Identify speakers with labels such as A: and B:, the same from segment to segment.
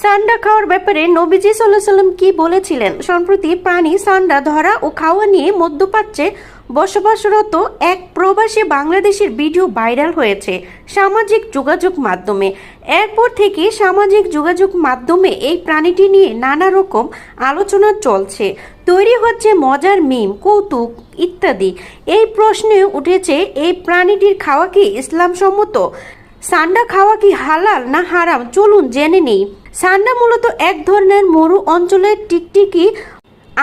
A: সান্ডা খাওয়ার ব্যাপারে নবীজি সাল্লাল্লাহু আলাইহি সাল্লাম কি বলেছিলেন? সম্প্রতি প্রাণী সান্ডা ধরা ও খাওয়া নিয়ে মধ্যপ্রাচ্যে বসবাসরত এক প্রবাসী বাংলাদেশের ভিডিও ভাইরাল হয়েছে সামাজিক যোগাযোগ মাধ্যমে। এরপর থেকে সামাজিক যোগাযোগ মাধ্যমে এই প্রাণীটি নিয়ে নানা রকম আলোচনা চলছে, তৈরি হচ্ছে মজার মিম, কৌতুক ইত্যাদি। এই প্রশ্নে উঠেছে, এই প্রাণীটির খাওয়া কি ইসলাম সম্মত? সান্ডা খাওয়া কি হালাল না হারাম? চলুন জেনে নেই। সান্ডা মূলত এক ধরনের মরু অঞ্চলের টিকটিকি,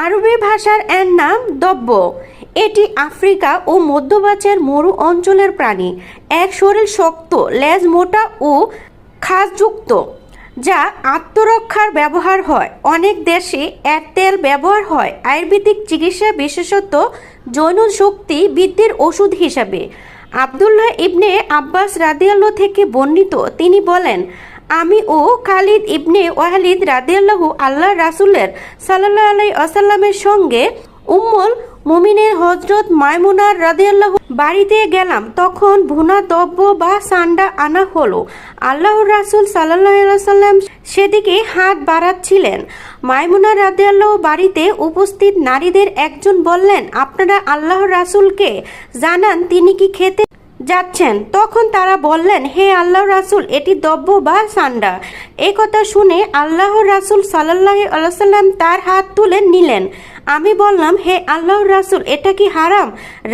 A: আরবি ভাষার এর নাম দব্ব। এটি আফ্রিকা ও মধ্যপ্রাচ্যের মরু অঞ্চলের প্রাণী। এর শরীর শক্ত, লেজ মোটা ও খাসযুক্ত, যা আত্মরক্ষার ব্যবহার হয়। অনেক দেশে এর তেল ব্যবহার হয় আয়ুর্বেদিক চিকিৎসা, বিশেষত যৌন শক্তি বৃদ্ধির ওষুধ হিসাবে। আব্দুল্লাহ ইবনে আব্বাস রাদিয়াল্লাহু থেকে বর্ণিত, তিনি বলেন, আমি ও খালিদ ইবনে ওয়ালিদ রাদিয়াল্লাহু আল্লাহ রাসূলের সাল্লাল্লাহু আলাইহি ওয়াসাল্লামের সঙ্গে উম্মুল মুমিনের হযরত মাইমুনার রাদিয়াল্লাহু বাড়িতে গেলাম। তখন ভুনা দব্ব বা সান্ডা আনা হলো। আল্লাহর রাসূল সাল্লাল্লাহু আলাইহি ওয়াসাল্লাম সেদিকে হাত বাড়াচ্ছিলেন। মাইমুনা রাদিয়াল্লাহু বাড়িতে উপস্থিত নারীদের একজন বললেন, আপনারা আল্লাহর রাসূলকে জানান তিনি কি খেতে যাচ্ছেন। তখন তারা বললেন, হে আল্লাহর রাসূল, এটি দব্ব বা সান্ডা। এই কথা শুনে আল্লাহর রাসূল সাল্লাল্লাহু আলাইহি ওয়াসাল্লাম তার হাত তুলে নিলেন। আমি বললাম, হে আল্লাহর রাসূল, এটা কি হারাম?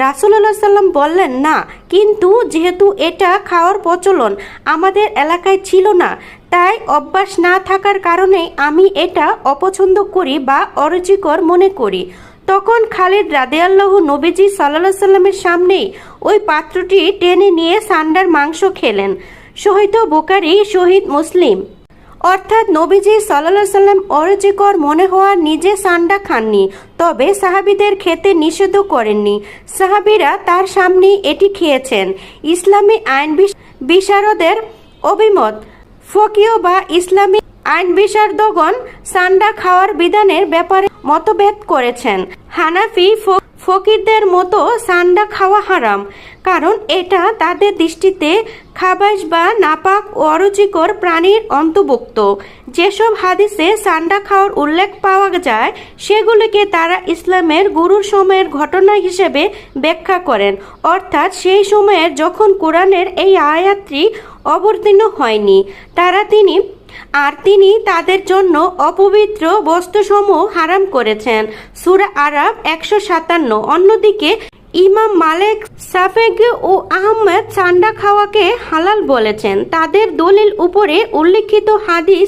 A: রাসূলুল্লাহ সাল্লাম বললেন, না, কিন্তু যেহেতু এটা খাওয়ার প্রচলন আমাদের এলাকায় ছিল না, তাই অভ্যাস না থাকার কারণে আমি এটা অপছন্দ করি বা অরুচিকর মনে করি। তখন খালিদ রাদিয়াল্লাহু নবীজি সাল্লাল্লাহু আলাইহি সাল্লামের সামনেই ওই পাত্রটি টেনে নিয়ে সান্ডার মাংস খেলেন। সহিহ বুখারী, সহিহ মুসলিম। অর্থাৎ নবীজি সাল্লাল্লাহু আলাইহি সাল্লাম অরুচিকর মনে হওয়া নিজে সান্ডা খাননি, তবে সাহাবীদের খেতে নিষেধ করেননি। সাহাবীরা তার সামনেই এটি খেয়েছেন। ইসলামী আইন বিশারদের অভিমত, ফকিহ বা ইসলামী আইন বিশারদগণ সান্ডা খাওয়ার বিধানের ব্যাপারে মতভেদ করেছেন। হানাফি ফকিরদের মতো সান্ডা খাওয়া হারাম, কারণ এটা তাদের দৃষ্টিতে খাবাইশ বা নাপাক ও অরুচিকর প্রাণীর অন্তর্ভুক্ত। যেসব হাদিসে সান্ডা খাওয়ার উল্লেখ পাওয়া যায় সেগুলিকে তারা ইসলামের গুরুর সময়ের ঘটনা হিসেবে ব্যাখ্যা করেন, অর্থাৎ সেই সময়ের যখন কোরআনের এই আয়াতটি অবতীর্ণ হয়নি তিনি তাদের জন্য অপবিত্র বস্তুসমূহ হারাম করেছেন। সূরা আরাফ 157। অন্যদিকে ইমাম মালিক, শাফেঈ ও আহমদ সান্ডা খাওয়াকে হালাল বলেছেন। তাদের দলিল উপরে উল্লিখিত হাদিস